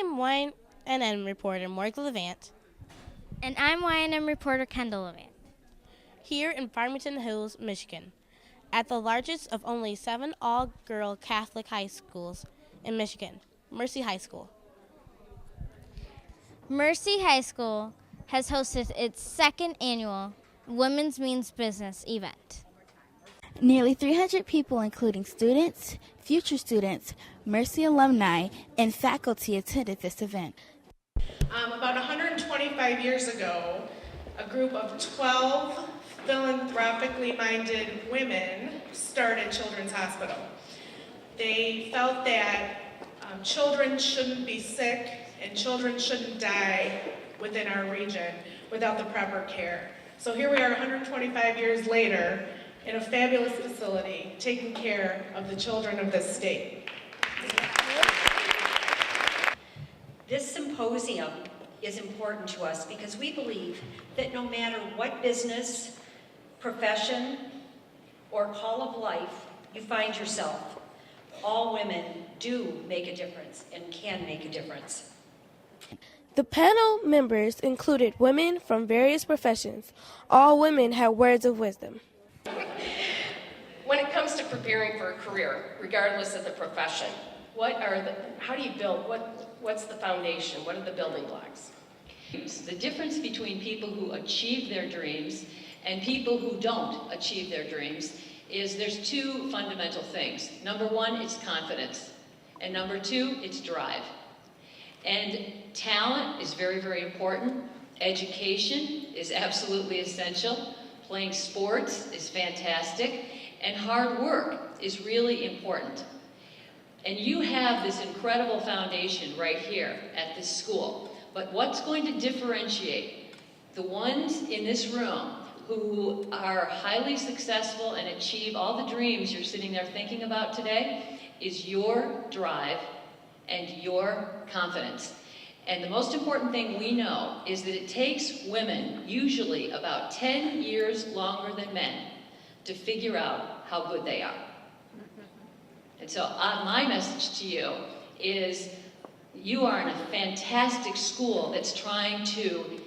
I'm YNN reporter Morgan Levant. And I'm YNM reporter Kendall Levant. Here in Farmington Hills, Michigan, at the largest of only 7 all-girl Catholic high schools in Michigan, Mercy High School. Mercy High School has hosted its second annual Women's Means Business event. Nearly 300 people, including students, future students, Mercy alumni, and faculty attended this event. About 125 years ago, a group of 12 philanthropically minded women started Children's Hospital. They felt that children shouldn't be sick and children shouldn't die within our region without the proper care. So here we are 125 years later in a fabulous facility taking care of the children of this state. This symposium is important to us because we believe that no matter what business, profession, or call of life you find yourself, all women do make a difference and can make a difference. The panel members included women from various professions. All women had words of wisdom. When it comes to preparing for a career, regardless of the profession, how do you build? What's the foundation? What are the building blocks? The difference between people who achieve their dreams and people who don't achieve their dreams is there's 2 fundamental things. Number 1, it's confidence. And number 2, it's drive. And talent is very, very important. Education is absolutely essential. Playing sports is fantastic. And hard work is really important. And you have this incredible foundation right here at this school. But what's going to differentiate the ones in this room who are highly successful and achieve all the dreams you're sitting there thinking about today is your drive and your confidence. And the most important thing we know is that it takes women usually about 10 years longer than men to figure out how good they are. And so my message to you is you are in a fantastic school that's trying to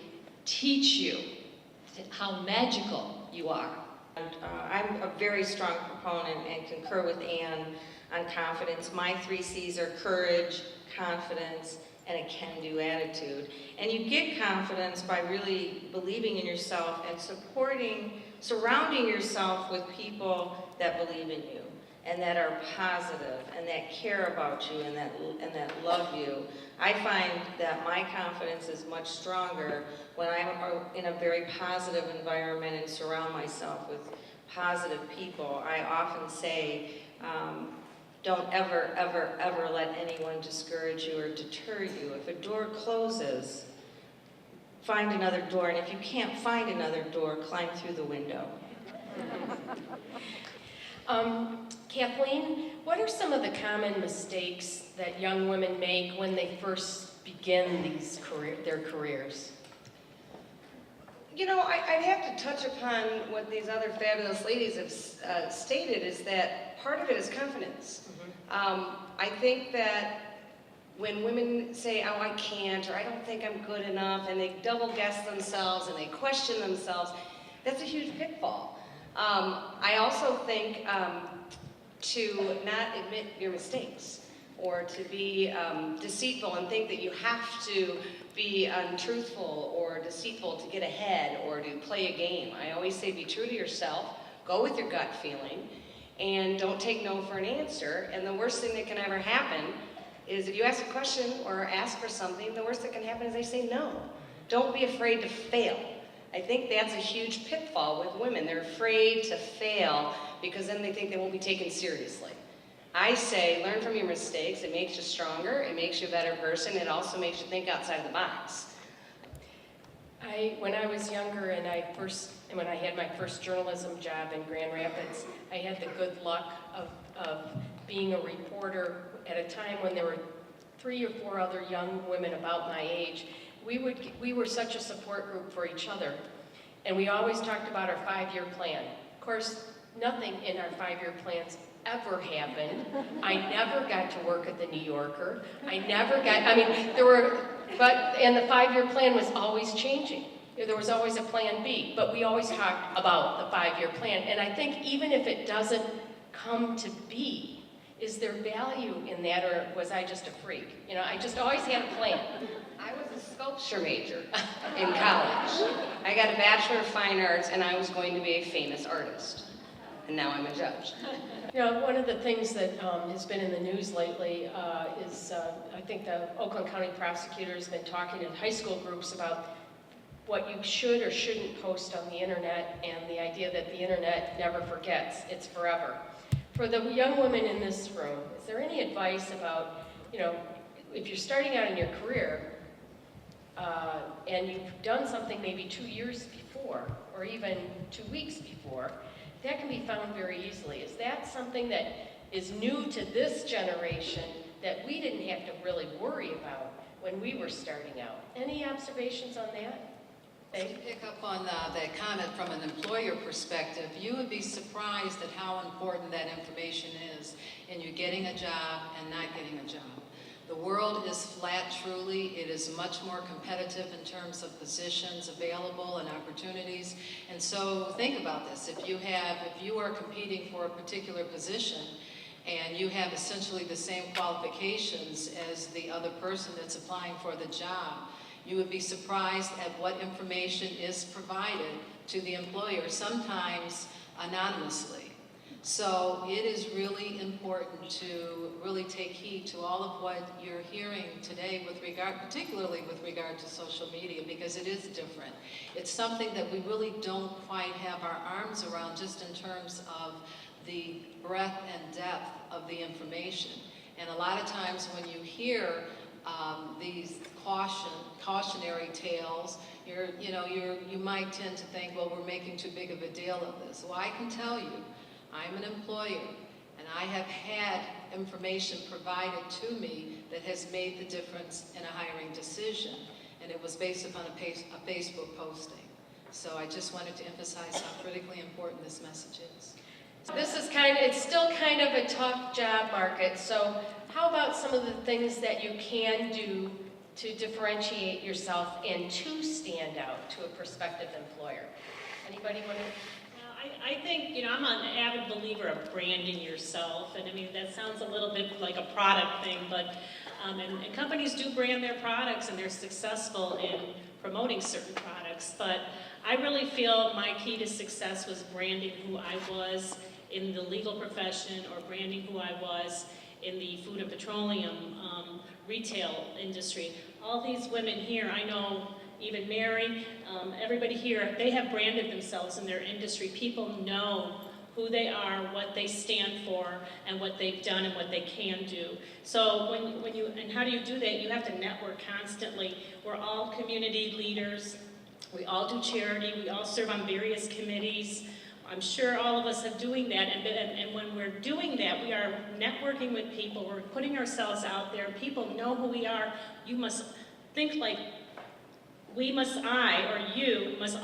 teach you how magical you are. I'm a very strong proponent and concur with Ann on confidence. My 3 C's are courage, confidence, and a can-do attitude. And you get confidence by really believing in yourself and surrounding yourself with people that believe in you and that are positive and that care about you and that love you. I find that my confidence is much stronger when I'm in a very positive environment and surround myself with positive people. I often say, don't ever, ever, ever let anyone discourage you or deter you. If a door closes, find another door, and if you can't find another door, climb through the window. Kathleen, what are some of the common mistakes that young women make when they first begin their careers? You know, I'd have to touch upon what these other fabulous ladies have stated, is that part of it is confidence. I think that when women say, oh, I can't, or I don't think I'm good enough, and they double guess themselves and they question themselves, that's a huge pitfall. I also think to not admit your mistakes, or to be deceitful and think that you have to be untruthful or deceitful to get ahead or to play a game. I always say be true to yourself, go with your gut feeling, and don't take no for an answer. And the worst thing that can ever happen is if you ask a question or ask for something, the worst that can happen is they say no. Don't be afraid to fail. I think that's a huge pitfall with women. They're afraid to fail because then they think they won't be taken seriously. I say learn from your mistakes. It makes you stronger. It makes you a better person. It also makes you think outside the box. When I was younger and when I had my first journalism job in Grand Rapids, I had the good luck of being a reporter at a time when there were 3 or 4 other young women about my age. We were such a support group for each other, and we always talked about our 5-year plan. Of course, nothing in our 5-year plans ever happened. I never got to work at the New Yorker. And the 5-year plan was always changing. There was always a plan B, but we always talked about the 5-year plan. And I think even if it doesn't come to be, is there value in that, or was I just a freak? I just always had a plan. I was a sculpture major in college. I got a Bachelor of Fine Arts, and I was going to be a famous artist. And now I'm a judge. One of the things that has been in the news lately is I think the Oakland County prosecutor has been talking to high school groups about what you should or shouldn't post on the internet, and the idea that the internet never forgets, it's forever. For the young women in this room, is there any advice about, if you're starting out in your career and you've done something maybe 2 years before, or even 2 weeks before, that can be found very easily. Is that something that is new to this generation that we didn't have to really worry about when we were starting out? Any observations on that? To pick up on that comment from an employer perspective, you would be surprised at how important that information is in you getting a job and not getting a job. The world is flat, truly. It is much more competitive in terms of positions available and opportunities. And so think about this. If you are competing for a particular position and you have essentially the same qualifications as the other person that's applying for the job, you would be surprised at what information is provided to the employer, sometimes anonymously. So it is really important to really take heed to all of what you're hearing today particularly with regard to social media, because it is different. It's something that we really don't quite have our arms around, just in terms of the breadth and depth of the information. And a lot of times when you hear these cautionary tales, you might tend to think, well, we're making too big of a deal of this. Well, I can tell you, I'm an employer, and I have had information provided to me that has made the difference in a hiring decision, and it was based upon a Facebook posting. So I just wanted to emphasize how critically important this message is. It's still kind of a tough job market, so how about some of the things that you can do to differentiate yourself and to stand out to a prospective employer? Anybody want to? I think, I'm an avid believer of branding yourself, and that sounds a little bit like a product thing, but and companies do brand their products, and they're successful in promoting certain products, but I really feel my key to success was branding who I was in the legal profession, or branding who I was in the food and petroleum retail industry. All these women here, I know, even Mary, everybody here, they have branded themselves in their industry. People know who they are, what they stand for, and what they've done and what they can do. So and how do you do that? You have to network constantly. We're all community leaders. We all do charity. We all serve on various committees. I'm sure all of us are doing that, and when we're doing that, we are networking with people. We're putting ourselves out there. People know who we are. You must think like you must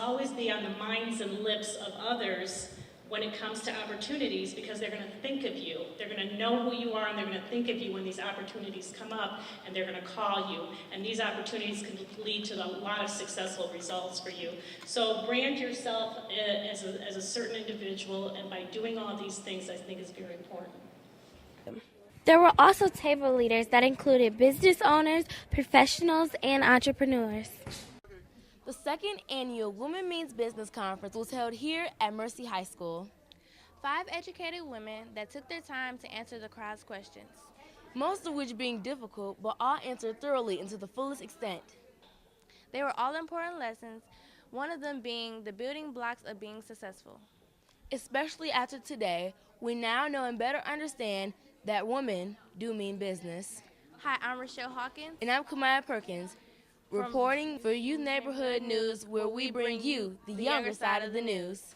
always be on the minds and lips of others when it comes to opportunities, because they're going to think of you. They're going to know who you are, and they're going to think of you when these opportunities come up, and they're going to call you. And these opportunities can lead to a lot of successful results for you. So brand yourself as a certain individual, and by doing all these things, I think is very important. There were also table leaders that included business owners, professionals, and entrepreneurs. The second annual Women Means Business Conference was held here at Mercy High School. 5 educated women that took their time to answer the crowd's questions, most of which being difficult, but all answered thoroughly and to the fullest extent. They were all important lessons, one of them being the building blocks of being successful. Especially after today, we now know and better understand that women do mean business. Hi, I'm Rochelle Hawkins. And I'm Kamaya Perkins, reporting for Youth Neighborhood News, where we bring you the younger side of the news.